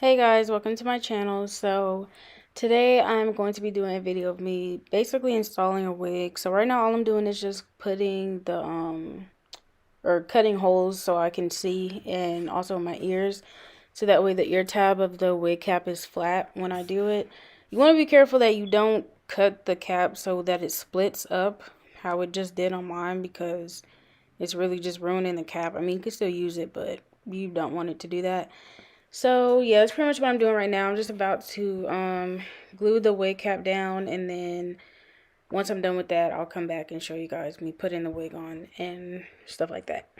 Hey guys, welcome to my channel. So today I'm going to be doing a video of me basically installing a wig. So right now all I'm doing is just putting the or cutting holes so I can see, and also my ears, so that way the ear tab of the wig cap is flat when I do it. You want to be careful that you don't cut the cap so that it splits up how it just did on mine, because it's really just ruining the cap. I mean, you can still use it, but you don't want it to do that. So yeah, that's pretty much what I'm doing right now. I'm just about to glue the wig cap down, and then once I'm done with that, I'll come back and show you guys me putting the wig on and stuff like that.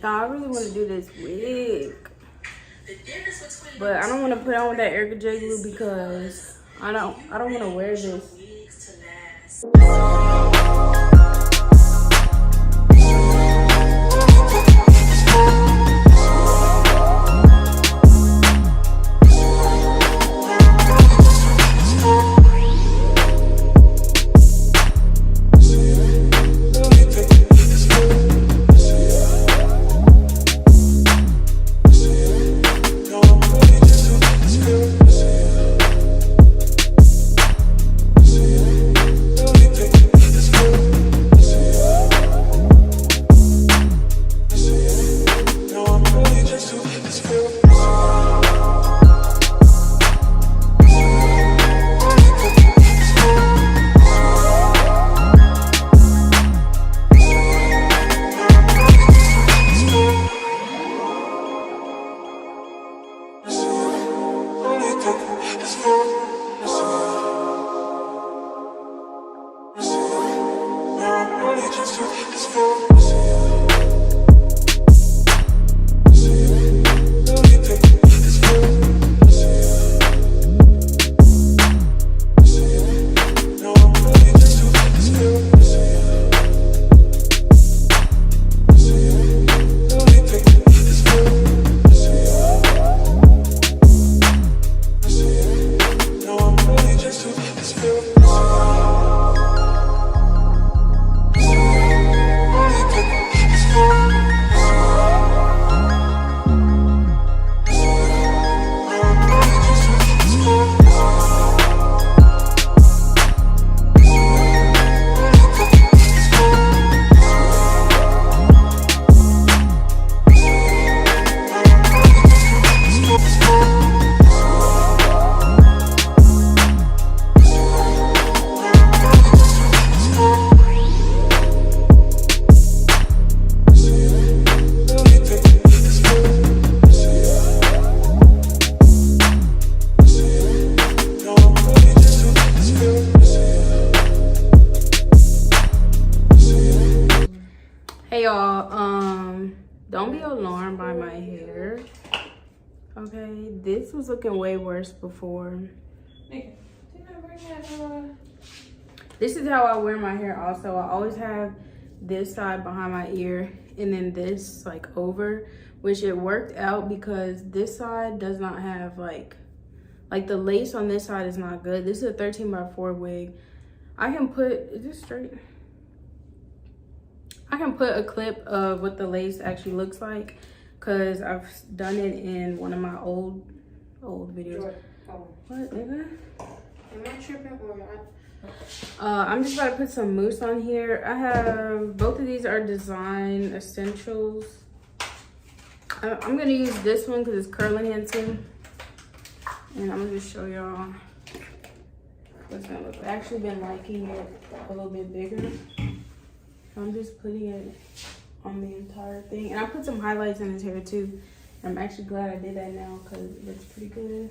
I really want to do this wig, but I don't want to put on that Erica J glue because I don't want to wear this. Hey y'all, don't be alarmed by my hair. Okay, this was looking way worse before. This is how I wear my hair also. I always have this side behind my ear and then this like over, which it worked out because this side does not have like the lace on this side is not good. This is a 13x4 wig. I can put, is this straight? I can put a clip of what the lace actually looks like because I've done it in one of my old videos. What, nigga? Am I tripping or not? I'm just about to put some mousse on here. I have, both of these are design essentials. I'm gonna use this one because it's curl enhancing. And I'm gonna just show y'all what's gonna look like. I've actually been liking it a little bit bigger. I'm just putting it on the entire thing. And I put some highlights in his hair too. I'm actually glad I did that now because it looks pretty good.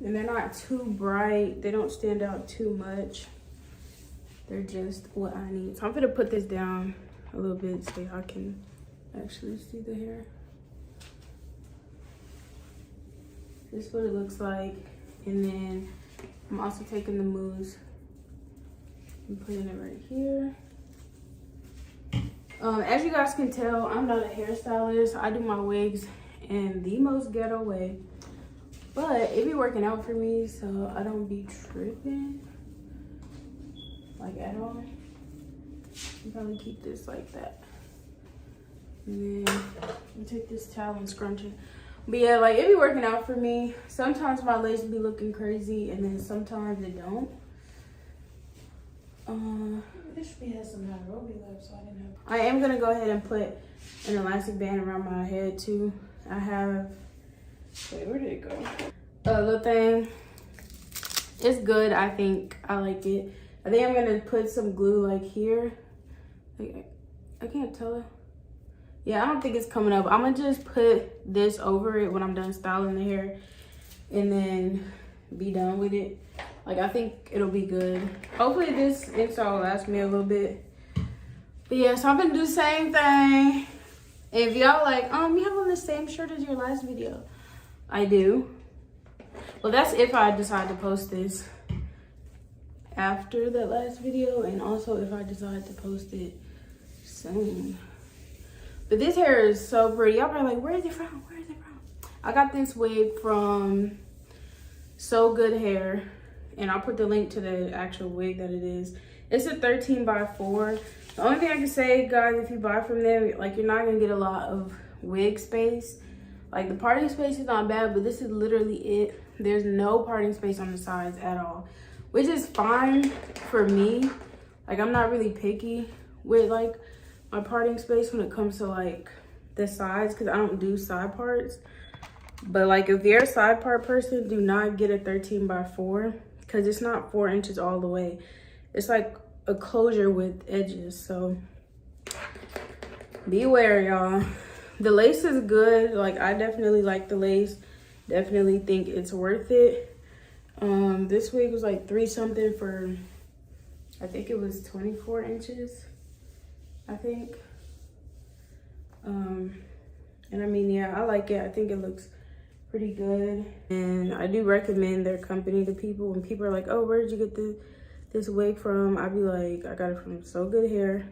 And they're not too bright. They don't stand out too much. They're just what I need. So I'm gonna put this down a little bit so y'all can actually see the hair. This is what it looks like. And then I'm also taking the mousse and putting it right here. As you guys can tell, I'm not a hairstylist. I do my wigs in the most ghetto way. But it be working out for me, so I don't be tripping, like at all. I'm gonna keep this like that. And then I'm take this towel and scrunch it. But yeah, like it be working out for me. Sometimes my lace be looking crazy, and then sometimes it don't. This should be has some Nairobi left, so I didn't have. I am gonna go ahead and put an elastic band around my head too. I have. Wait, where did it go? A little thing. It's good. I think I like it. I think I'm gonna put some glue like here. I can't tell. Yeah, I don't think it's coming up. I'm gonna just put this over it when I'm done styling the hair, and then be done with it. Like, I think it'll be good. Hopefully this install will last me a little bit. But yeah, so I'm gonna do the same thing. If y'all like, you have on the same shirt as your last video. I do. Well, that's if I decide to post this after that last video, and also if I decide to post it soon. But this hair is so pretty. Y'all probably like, where is it from? Where is it from? I got this wig from Sogoodhair. And I'll put the link to the actual wig that it is. It's a 13x4. The only thing I can say, guys, if you buy from them, like, you're not gonna get a lot of wig space. Like, the parting space is not bad, but this is literally it. There's no parting space on the sides at all, which is fine for me. Like, I'm not really picky with like my parting space when it comes to like the sides, because I don't do side parts. But like, if you're a side part person, do not get a 13x4. Because it's not 4 inches all the way. It's like a closure with edges. So beware, y'all. The lace is good. Like, I definitely like the lace. Definitely think it's worth it. This wig was like 3 something for, I think it was 24 inches. I think. And I mean, yeah, I like it. I think it looks pretty good, and I do recommend their company to people. When people are like, oh, where did you get this wig from? I'd be like, I got it from Sogoodhair.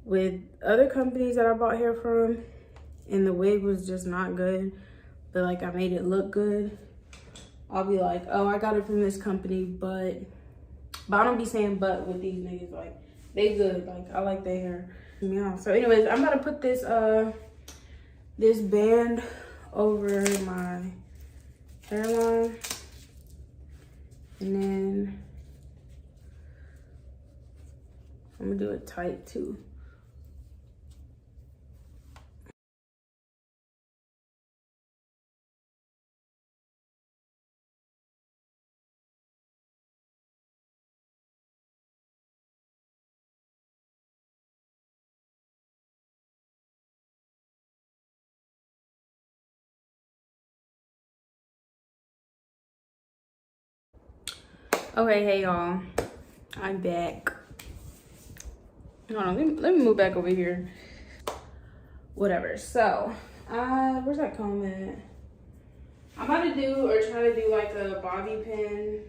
With other companies that I bought hair from, and the wig was just not good, but like I made it look good, I'll be like, oh, I got it from this company, but I don't be saying but with these niggas. Like, they good. Like, I like their hair. Yeah. So anyways, I'm gonna put this this band over my hairline, and then I'm gonna do it tight too. Okay, hey y'all, I'm back. Hold on, let me move back over here. Whatever. So, where's that comb at? I'm about to do or try to do like a bobby pin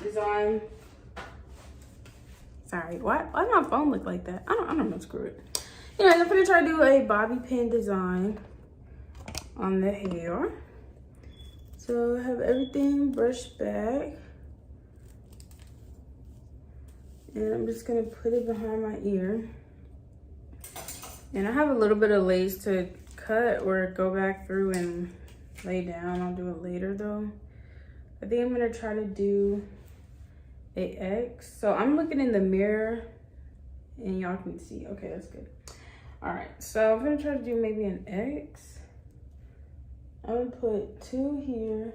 design. Sorry, why does my phone look like that? I don't know, screw it. Anyways, I'm gonna try to do a bobby pin design on the hair. So I have everything brushed back. And I'm just gonna put it behind my ear. And I have a little bit of lace to cut or go back through and lay down. I'll do it later though. I think I'm gonna try to do a X. So I'm looking in the mirror and y'all can see. Okay, that's good. All right, so I'm gonna try to do maybe an X. I'm gonna put 2 here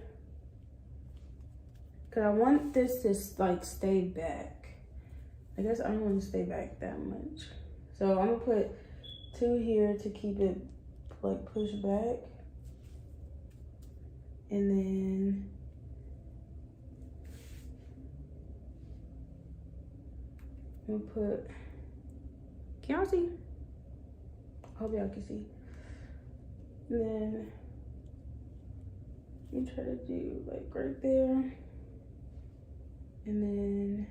because I want this to like stay back. I guess I don't want to stay back that much. So I'm gonna put 2 here to keep it like pushed back. And then I'm gonna put, can y'all see? I hope y'all can see. And then I'm try to do like right there. And then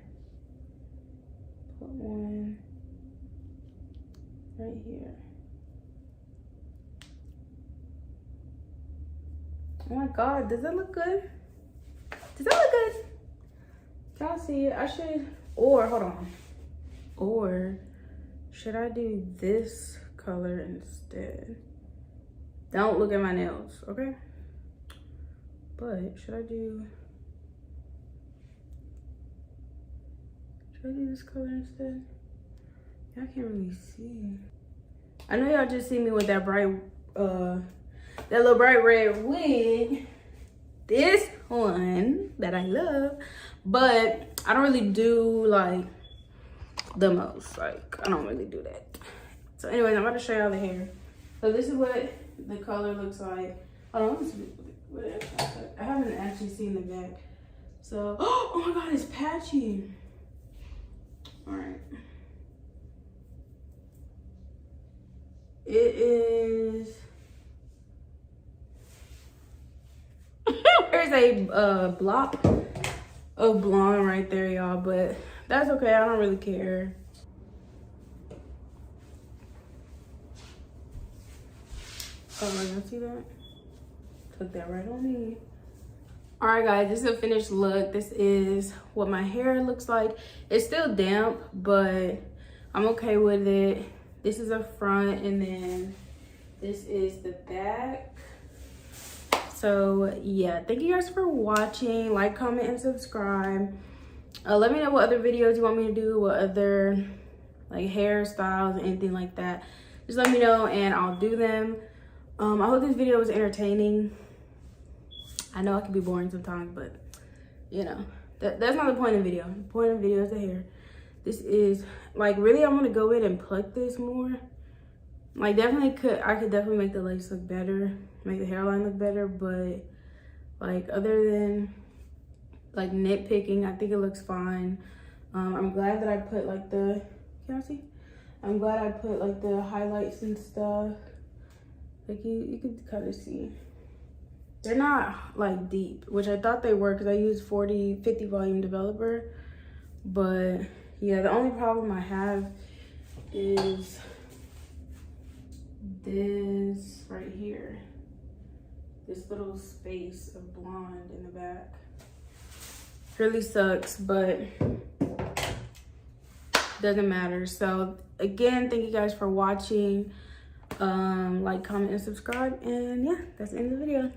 put one right here. Oh my God, does that look good? Does that look good? Can y'all see it? I should, or hold on. Or should I do this color instead? Don't look at my nails, okay? But should I do this color instead? Y'all can't really see. I know y'all just see me with that bright, that little bright red wig. This one that I love, but I don't really do like the most. Like, I don't really do that. So anyways, I'm about to show y'all the hair. So this is what the color looks like. Hold on, let me see what it actually looks like. I haven't actually seen the back. So, oh my God, it's patchy. All right. It is, there's a block of blonde right there, y'all, but that's okay. I don't really care. Oh, y'all see that? Took that right on me. All right, guys, this is a finished look. This is what my hair looks like. It's still damp, but I'm okay with it. This is a front, and then this is the back. So yeah, thank you guys for watching. Like, comment, and subscribe. Let me know what other videos you want me to do, what other like hairstyles, anything like that. Just let me know and I'll do them. I hope this video was entertaining. I know it can be boring sometimes, but you know, that's not the point of the video. The point of the video is the hair. This is like, really, I'm gonna go in and pluck this more. Like, I could definitely make the lace look better, make the hairline look better, but like, other than like nitpicking, I think it looks fine. I'm glad that I put like the, can I see? I'm glad I put like the highlights and stuff. Like, you could kind of see. They're not like deep, which I thought they were because I used 50 volume developer. But yeah, the only problem I have is this right here. This little space of blonde in the back. Really sucks, but doesn't matter. So again, thank you guys for watching. Like, comment, and subscribe. And yeah, that's the end of the video.